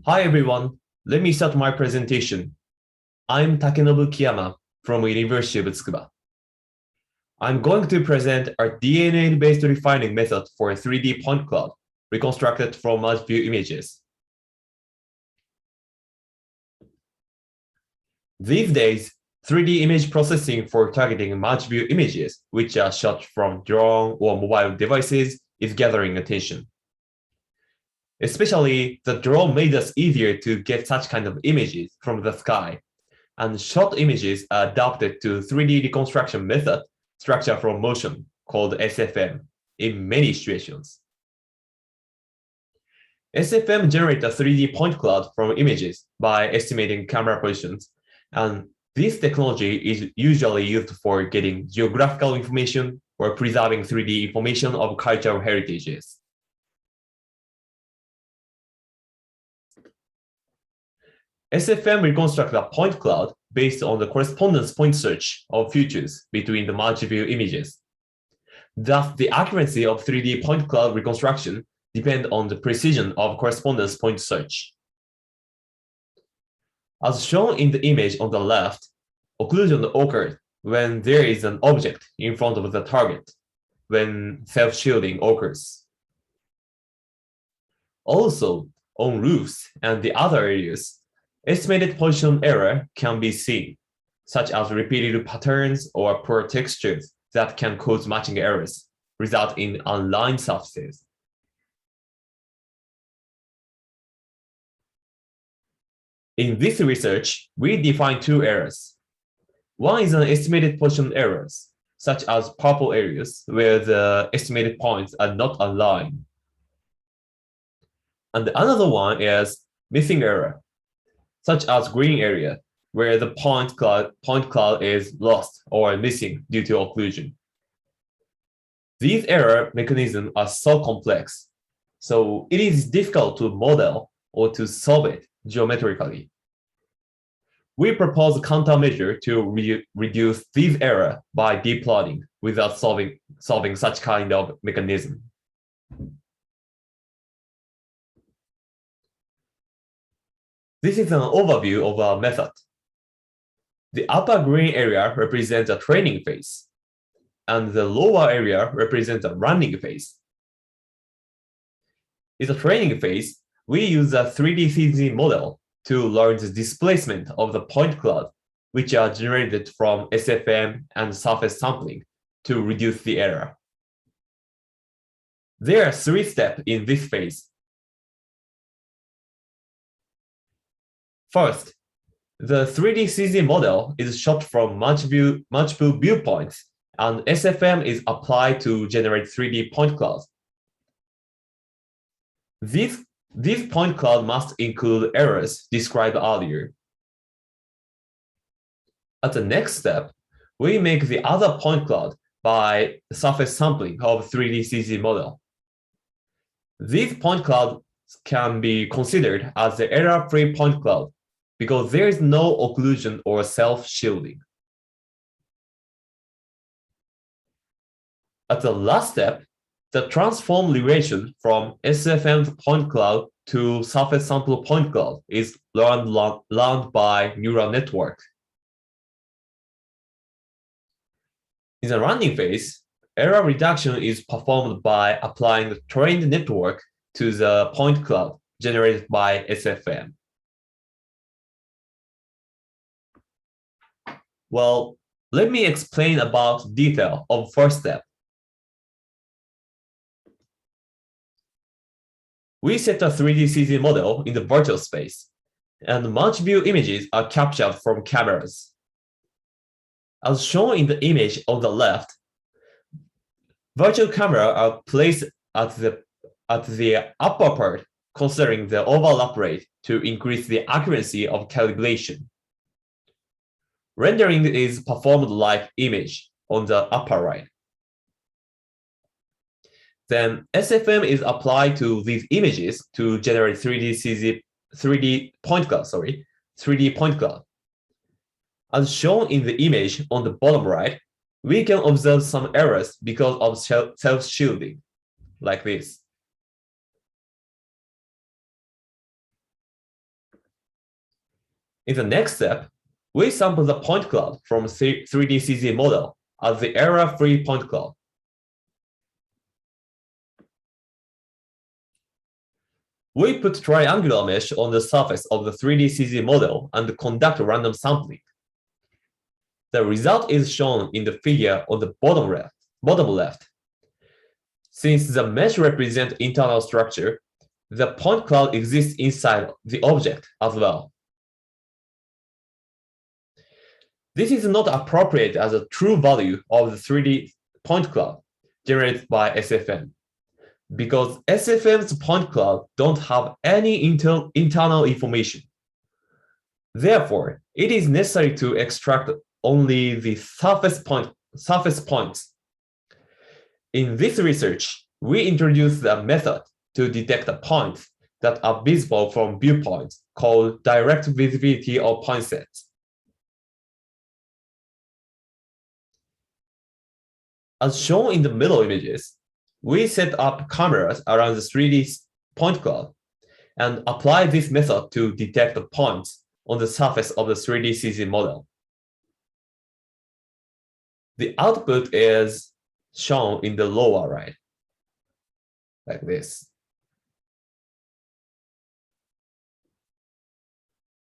Hi everyone, let me start my presentation. I'm Takenobu Kiyama from University of Tsukuba. I'm going to present our DNA-based refining method for a 3D point cloud reconstructed from large view images. These days, 3D image processing for targeting large view images, which are shot from drone or mobile devices, is gathering attention. Especially, the drone made it easier to get such kind of images from the sky, and shot images are adapted to 3D reconstruction method, structure from motion, called SFM, in many situations. SFM generates a 3D point cloud from images by estimating camera positions, and this technology is usually used for getting geographical information or preserving 3D information of cultural heritages. SFM reconstructs a point cloud based on the correspondence point search of features between the large view images. Thus, the accuracy of 3D point cloud reconstruction depends on the precision of correspondence point search. As shown in the image on the left, occlusion occurs when there is an object in front of the target, when self-shielding occurs. Also, on roofs and the other areas, estimated position error can be seen, such as repeated patterns or poor textures that can cause matching errors, result in unlined surfaces. In this research, we define two errors. One is an estimated position errors, such as purple areas where the estimated points are not aligned. And another one is missing error, such as green area, where the point cloud is lost or missing due to occlusion. These error mechanisms are so complex, so it is difficult to model or to solve it geometrically. We propose a countermeasure to reduce these errors by deep learning without solving such kind of mechanism. This is an overview of our method. The upper green area represents a training phase, and the lower area represents a running phase. In the training phase, we use a 3D CG model to learn the displacement of the point cloud, which are generated from SFM and surface sampling to reduce the error. There are 3 steps in this phase. First, the 3D CG model is shot from multiple viewpoints, and SFM is applied to generate 3D point clouds. These point clouds must include errors described earlier. At the next step, we make the other point cloud by surface sampling of 3D CG model. These point clouds can be considered as the error-free point cloud because there is no occlusion or self-shielding. At the last step, the transform relation from SFM point cloud to surface sample point cloud is learned by neural network. In the running phase, error reduction is performed by applying the trained network to the point cloud generated by SFM. Well, let me explain about detail of first step. We set a 3D CG model in the virtual space, and multi-view images are captured from cameras. As shown in the image on the left, virtual cameras are placed at the upper part, considering the overlap rate to increase the accuracy of calibration. Rendering is performed like image on the upper right. Then SFM is applied to these images to generate 3D point cloud. As shown in the image on the bottom right, we can observe some errors because of self-shielding, like this. In the next step, we sample the point cloud from 3D CZ model as the error-free point cloud. We put triangular mesh on the surface of the 3D CZ model and conduct random sampling. The result is shown in the figure on the bottom left. Since the mesh represents internal structure, the point cloud exists inside the object as well. This is not appropriate as a true value of the 3D point cloud generated by SFM, because SFM's point cloud don't have any internal information. Therefore, it is necessary to extract only the surface points. In this research, we introduced a method to detect the points that are visible from viewpoints called direct visibility of point sets. As shown in the middle images, we set up cameras around the 3D point cloud and apply this method to detect the points on the surface of the 3D CZ model. The output is shown in the lower right, like this.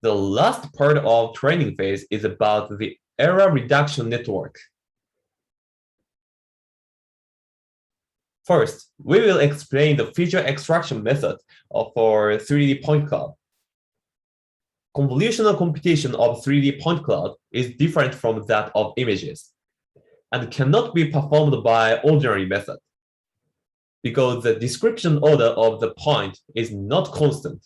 The last part of training phase is about the error reduction network. First, we will explain the feature extraction method for 3D point cloud. Convolutional computation of 3D point cloud is different from that of images and cannot be performed by ordinary method because the description order of the point is not constant,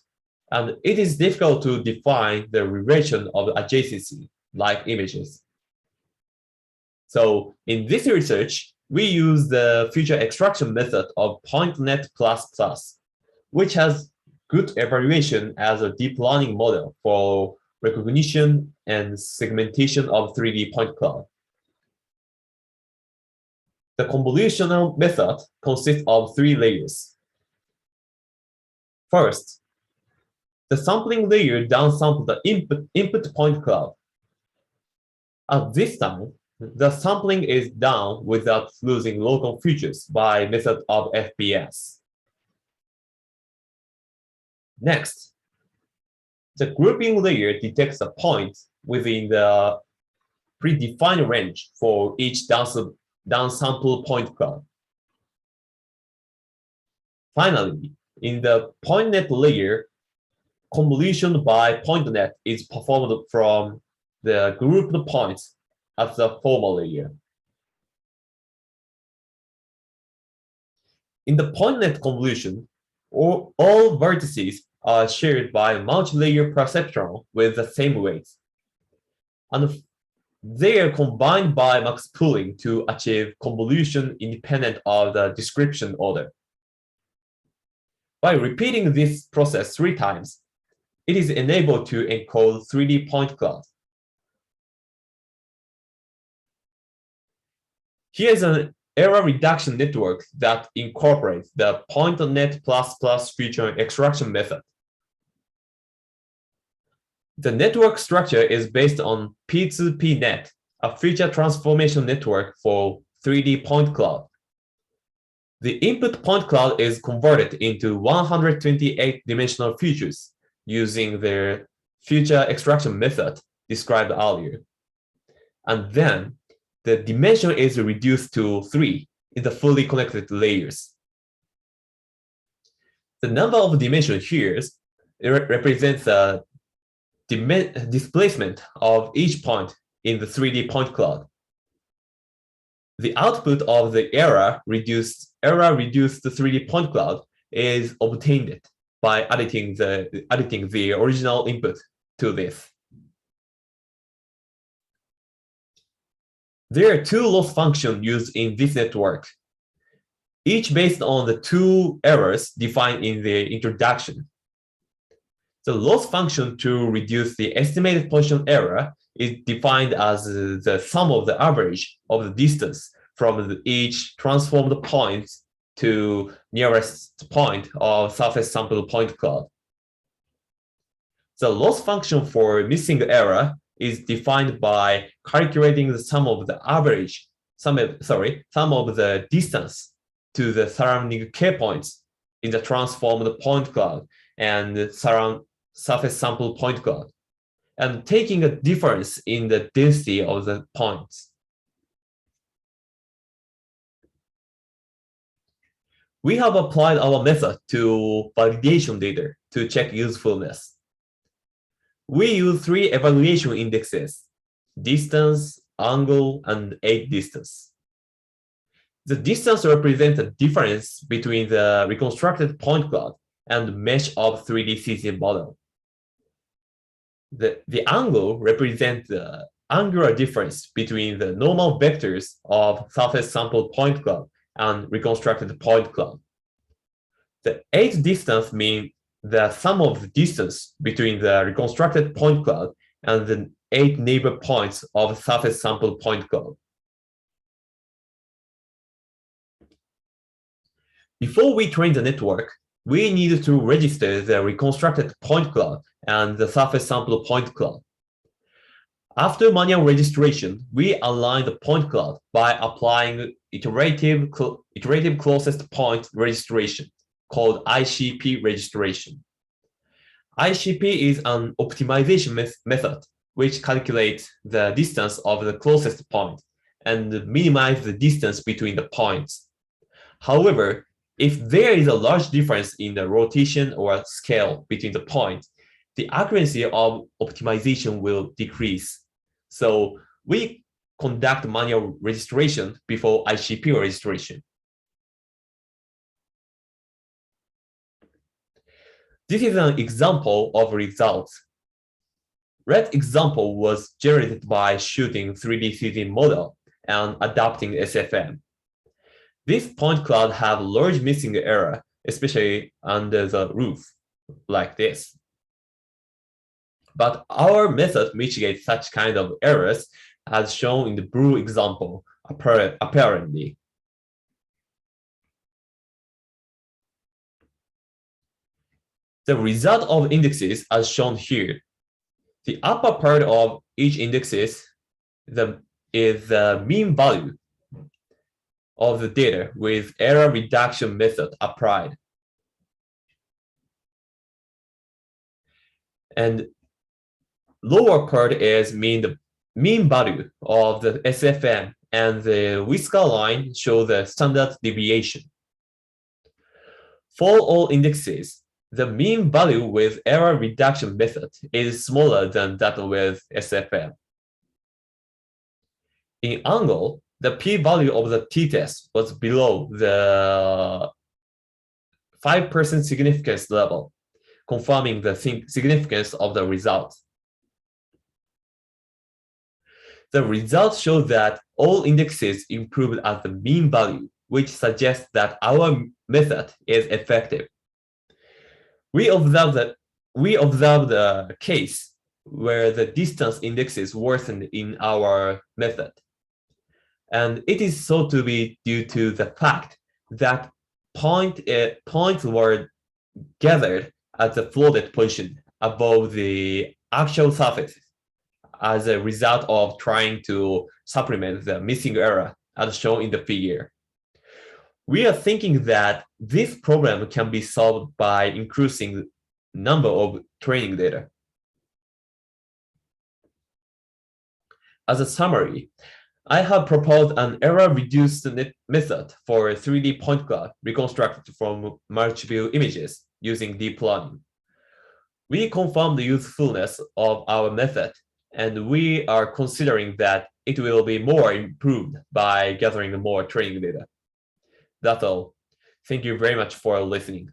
and it is difficult to define the relation of adjacency like images. So in this research, we use the feature extraction method of PointNete++, which has good evaluation as a deep learning model for recognition and segmentation of 3D point cloud. The convolutional method consists of 3 layers. First, the sampling layer downsamples the input point cloud. At this time, the sampling is done without losing local features by method of FPS. Next, the grouping layer detects a point within the predefined range for each downsample point cloud. Finally, in the PointNete layer, convolution by PointNete is performed from the grouped points at the former layer. In the PointNete convolution, all vertices are shared by multi-layer perceptron with the same weights, and they are combined by max pooling to achieve convolution independent of the description order. By repeating this process 3 times, it is enabled to encode 3D point cloud. Here is an error reduction network that incorporates the PointNete++ feature extraction method. The network structure is based on P2P-Net, a feature transformation network for 3D point cloud. The input point cloud is converted into 128-dimensional features using the feature extraction method described earlier. And then the dimension is reduced to 3 in the fully connected layers. The number of dimensions here represents the displacement of each point in the 3D point cloud. The output of the error-reduced 3D point cloud is obtained by adding the original input to this. There are 2 loss functions used in this network, each based on the 2 errors defined in the introduction. The loss function to reduce the estimated position error is defined as the sum of the average of the distance from each transformed point to nearest point of surface sample point cloud. The loss function for missing error is defined by calculating the sum of the distance to the surrounding k points in the transformed point cloud and surface sample point cloud, and taking a difference in the density of the points. We have applied our method to validation data to check usefulness. We use 3 evaluation indexes: distance, angle, and edge distance. The distance represents the difference between the reconstructed point cloud and mesh of 3D CZ model. The angle represents the angular difference between the normal vectors of surface sample point cloud and reconstructed point cloud. The edge distance means the sum of the distance between the reconstructed point cloud and the 8 neighbor points of surface sample point cloud. Before we train the network, we need to register the reconstructed point cloud and the surface sample point cloud. After manual registration, we align the point cloud by applying iterative closest point registration, called ICP registration. ICP is an optimization method which calculates the distance of the closest point and minimizes the distance between the points. However, if there is a large difference in the rotation or scale between the points, the accuracy of optimization will decrease. So we conduct manual registration before ICP registration. This is an example of results. Red example was generated by shooting 3D CZ model and adapting SFM. This point cloud have large missing error, especially under the roof, like this. But our method mitigates such kind of errors, as shown in the blue example, apparently. The result of indexes as shown here. The upper part of each indexes is the mean value of the data with error reduction method applied. And lower part is the mean value of the SFM, and the whisker line show the standard deviation. For all indexes, the mean value with error reduction method is smaller than that with SFM. In angle, the p-value of the t-test was below the 5% significance level, confirming the significance of the result. The results show that all indexes improved at the mean value, which suggests that our method is effective. We observed a case where the distance indexes worsened in our method. And it is thought to be due to the fact that points were gathered at the floated position above the actual surface as a result of trying to supplement the missing error as shown in the figure. We are thinking that this problem can be solved by increasing the number of training data. As a summary, I have proposed an error-reduced method for a 3D point cloud reconstructed from multi-view images using deep learning. We confirmed the usefulness of our method, and we are considering that it will be more improved by gathering more training data. That's all. Thank you very much for listening.